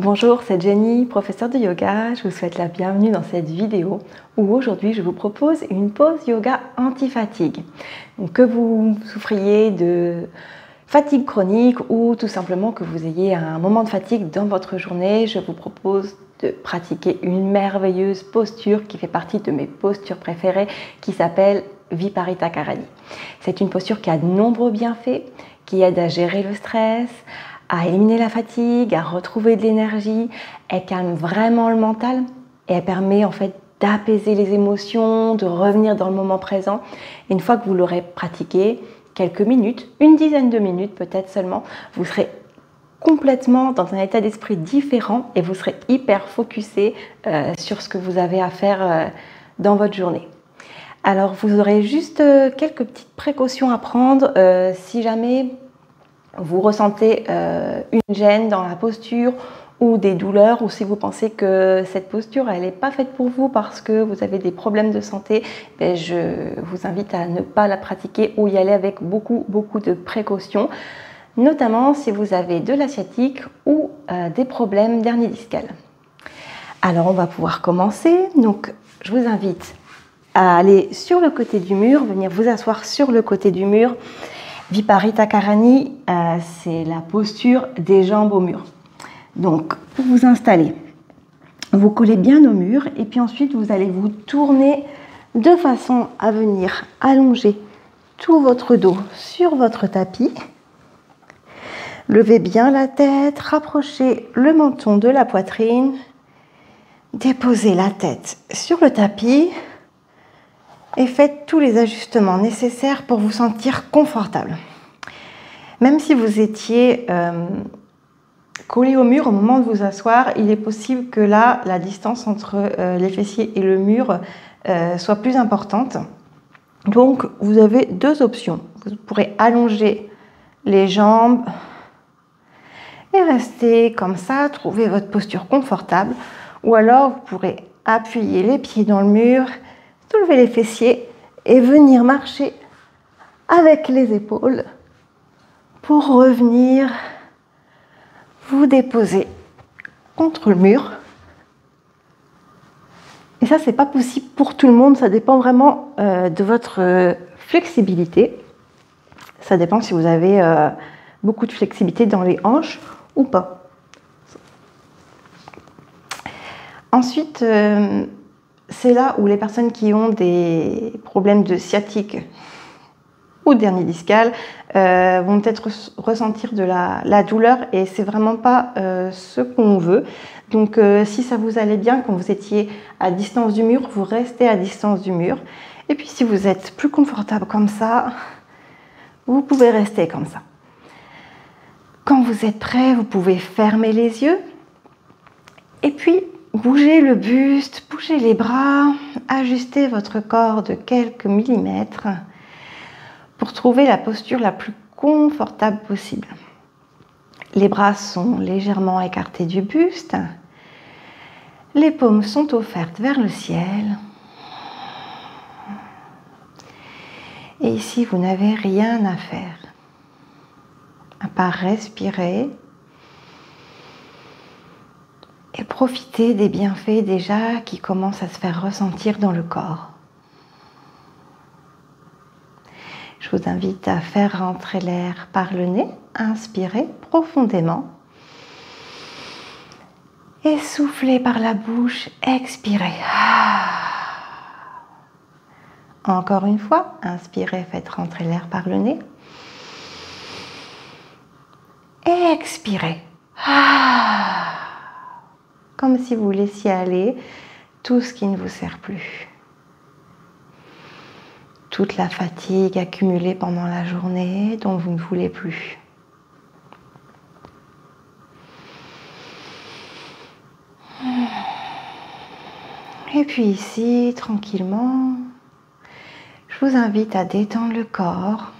Bonjour, c'est Jenny, professeure de yoga. Je vous souhaite la bienvenue dans cette vidéo où aujourd'hui je vous propose une pause yoga anti-fatigue. Donc, que vous souffriez de fatigue chronique ou tout simplement que vous ayez un moment de fatigue dans votre journée, je vous propose de pratiquer une merveilleuse posture qui fait partie de mes postures préférées qui s'appelle Viparita Karani. C'est une posture qui a de nombreux bienfaits, qui aide à gérer le stress, à éliminer la fatigue, à retrouver de l'énergie. Elle calme vraiment le mental et elle permet en fait d'apaiser les émotions, de revenir dans le moment présent. Et une fois que vous l'aurez pratiqué quelques minutes, une dizaine de minutes peut-être seulement, vous serez complètement dans un état d'esprit différent et vous serez hyper focusé sur ce que vous avez à faire dans votre journée. Alors vous aurez juste quelques petites précautions à prendre si jamais vous ressentez une gêne dans la posture ou des douleurs, ou si vous pensez que cette posture elle n'est pas faite pour vous parce que vous avez des problèmes de santé, je vous invite à ne pas la pratiquer ou y aller avec beaucoup de précautions, notamment si vous avez de la sciatique ou des problèmes d'hernie discale. Alors on va pouvoir commencer. Donc je vous invite à aller sur le côté du mur, venir vous asseoir sur le côté du mur. Viparita Karani, c'est la posture des jambes au mur. Donc, pour vous installer, vous collez bien au mur et puis ensuite vous allez vous tourner de façon à venir allonger tout votre dos sur votre tapis. Levez bien la tête, rapprochez le menton de la poitrine, déposez la tête sur le tapis et faites tous les ajustements nécessaires pour vous sentir confortable. Même si vous étiez collé au mur au moment de vous asseoir, il est possible que là, la distance entre les fessiers et le mur soit plus importante. Donc, vous avez deux options. Vous pourrez allonger les jambes et rester comme ça, trouver votre posture confortable. Ou alors, vous pourrez appuyer les pieds dans le mur, soulever les fessiers et venir marcher avec les épaules pour revenir vous déposer contre le mur. Et ça, c'est pas possible pour tout le monde, ça dépend vraiment de votre flexibilité. Ça dépend si vous avez beaucoup de flexibilité dans les hanches ou pas. Ensuite, c'est là où les personnes qui ont des problèmes de sciatique ou d'hernie discale vont peut-être ressentir de la douleur et c'est vraiment pas ce qu'on veut. Donc si ça vous allait bien quand vous étiez à distance du mur, vous restez à distance du mur. Et puis si vous êtes plus confortable comme ça, vous pouvez rester comme ça. Quand vous êtes prêt, vous pouvez fermer les yeux et puis bougez le buste, bougez les bras, ajustez votre corps de quelques millimètres pour trouver la posture la plus confortable possible. Les bras sont légèrement écartés du buste. Les paumes sont offertes vers le ciel. Et ici, vous n'avez rien à faire, à part respirer et profiter des bienfaits déjà qui commencent à se faire ressentir dans le corps. Je vous invite à faire rentrer l'air par le nez, inspirez profondément et soufflez par la bouche, expirez. Encore une fois, inspirez, faites rentrer l'air par le nez et expirez. Comme si vous laissiez aller tout ce qui ne vous sert plus. Toute la fatigue accumulée pendant la journée dont vous ne voulez plus. Et puis ici, tranquillement, je vous invite à détendre le corps,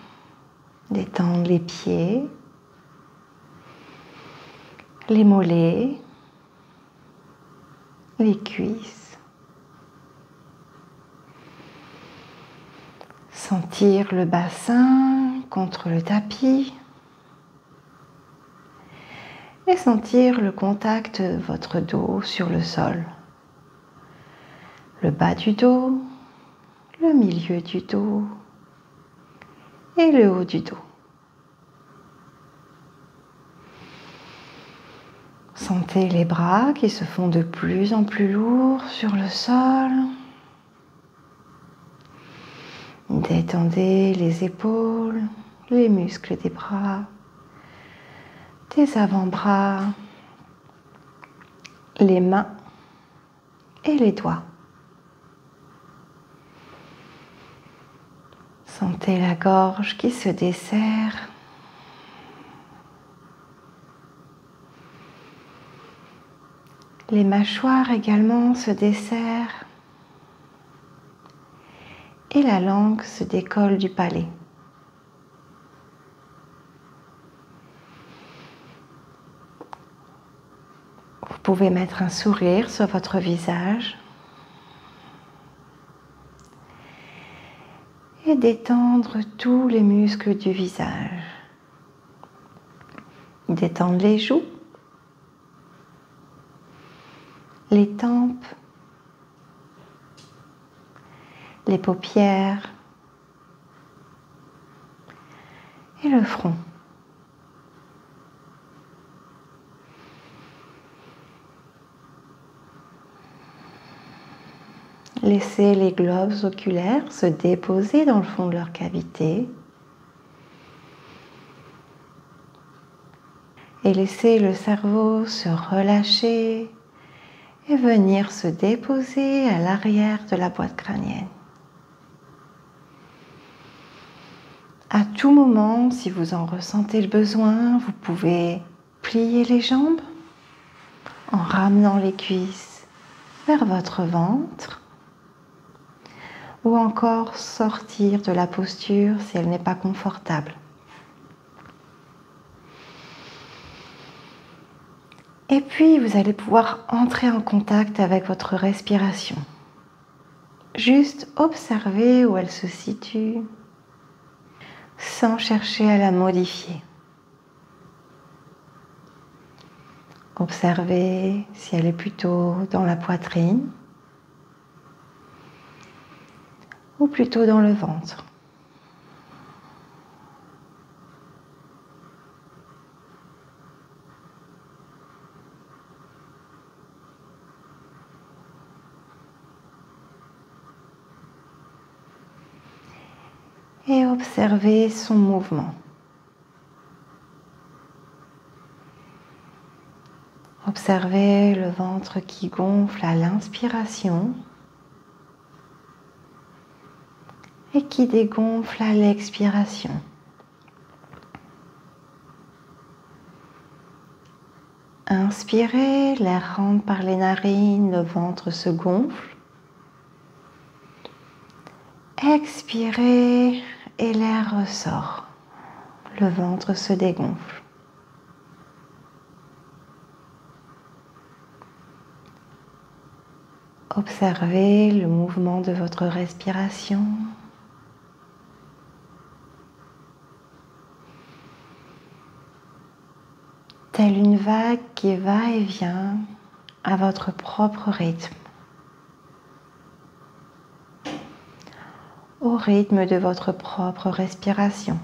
détendre les pieds, les mollets, les cuisses. Sentir le bassin contre le tapis et sentir le contact de votre dos sur le sol. Le bas du dos, le milieu du dos et le haut du dos. Sentez les bras qui se font de plus en plus lourds sur le sol. Détendez les épaules, les muscles des bras, des avant-bras, les mains et les doigts. Sentez la gorge qui se desserre. Les mâchoires également se desserrent. Et la langue se décolle du palais. Vous pouvez mettre un sourire sur votre visage et détendre tous les muscles du visage. Détendre les joues, les tempes, les paupières et le front. Laissez les globes oculaires se déposer dans le fond de leur cavité et laissez le cerveau se relâcher et venir se déposer à l'arrière de la boîte crânienne. À tout moment, si vous en ressentez le besoin, vous pouvez plier les jambes en ramenant les cuisses vers votre ventre ou encore sortir de la posture si elle n'est pas confortable. Et puis, vous allez pouvoir entrer en contact avec votre respiration. Juste observer où elle se situe, sans chercher à la modifier. Observez si elle est plutôt dans la poitrine ou plutôt dans le ventre. Et observez son mouvement. Observez le ventre qui gonfle à l'inspiration et qui dégonfle à l'expiration. Inspirez, l'air rentre par les narines, le ventre se gonfle. Expirez et l'air ressort, le ventre se dégonfle. Observez le mouvement de votre respiration. Telle une vague qui va et vient à votre propre rythme, au rythme de votre propre respiration.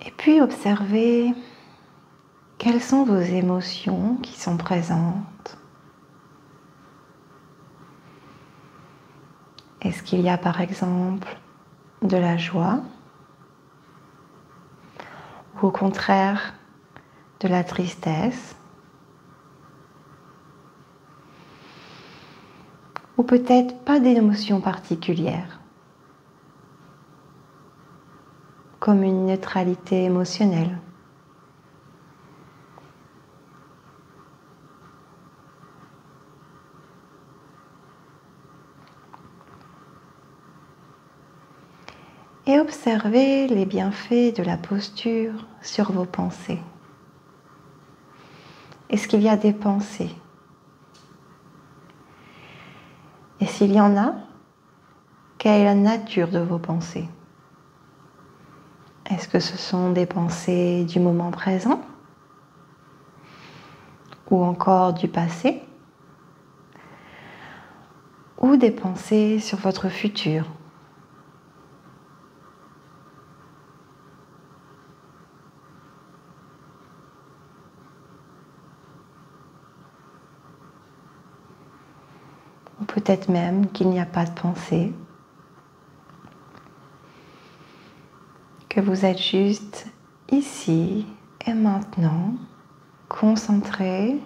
Et puis observez quelles sont vos émotions qui sont présentes. Est-ce qu'il y a par exemple de la joie ou au contraire de la tristesse ou peut-être pas d'émotion particulière, comme une neutralité émotionnelle. et observez les bienfaits de la posture sur vos pensées. Est-ce qu'il y a des pensées? Et s'il y en a, quelle est la nature de vos pensées? Est-ce que ce sont des pensées du moment présent? Ou encore du passé? Ou des pensées sur votre futur? Ou peut-être même qu'il n'y a pas de pensée, que vous êtes juste ici et maintenant, concentré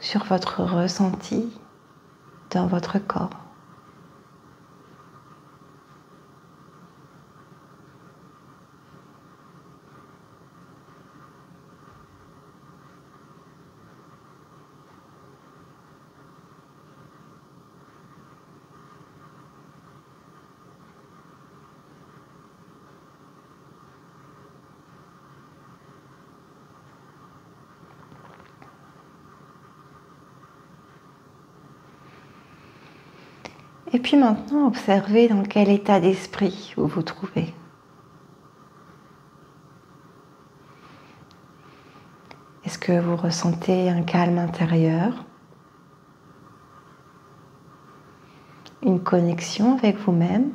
sur votre ressenti dans votre corps. Et puis maintenant, observez dans quel état d'esprit vous vous trouvez. Est-ce que vous ressentez un calme intérieur? Une connexion avec vous-même?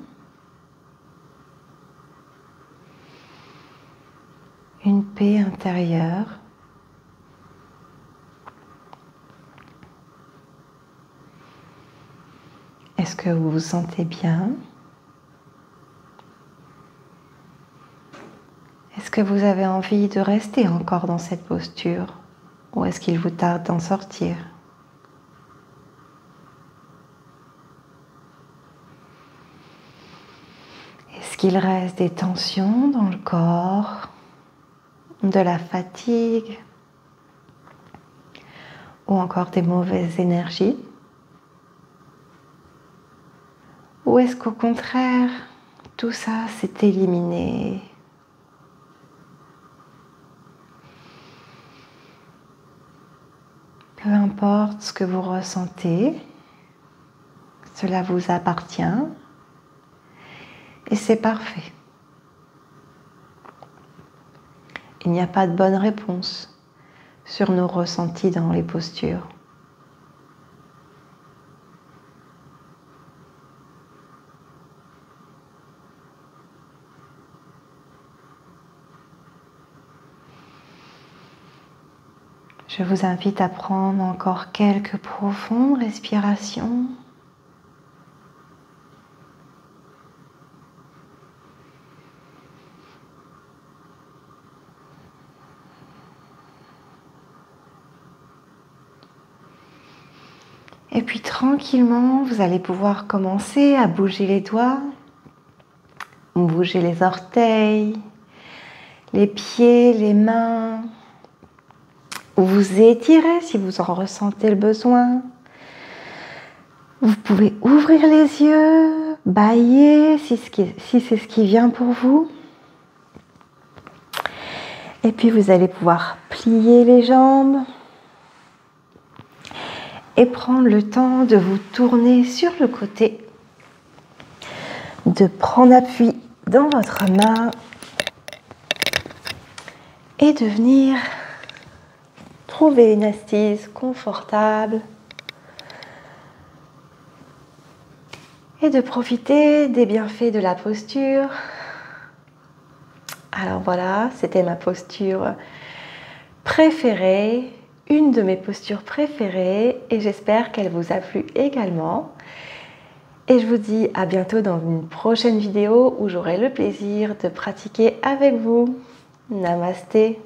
Une paix intérieure? Est-ce que vous vous sentez bien? Est-ce que vous avez envie de rester encore dans cette posture ou est-ce qu'il vous tarde d'en sortir? Est-ce qu'il reste des tensions dans le corps, de la fatigue ou encore des mauvaises énergies? Ou est-ce qu'au contraire, tout ça s'est éliminé? Peu importe ce que vous ressentez, cela vous appartient et c'est parfait. Il n'y a pas de bonne réponse sur nos ressentis dans les postures. Je vous invite à prendre encore quelques profondes respirations. Et puis tranquillement, vous allez pouvoir commencer à bouger les doigts, bouger les orteils, les pieds, les mains. Vous étirez si vous en ressentez le besoin. Vous pouvez ouvrir les yeux, bâiller si c'est ce qui vient pour vous. Et puis vous allez pouvoir plier les jambes et prendre le temps de vous tourner sur le côté, de prendre appui dans votre main et de venir trouver une assise confortable et de profiter des bienfaits de la posture. Alors voilà, c'était ma posture préférée, une de mes postures préférées et j'espère qu'elle vous a plu également. Et je vous dis à bientôt dans une prochaine vidéo où j'aurai le plaisir de pratiquer avec vous. Namasté.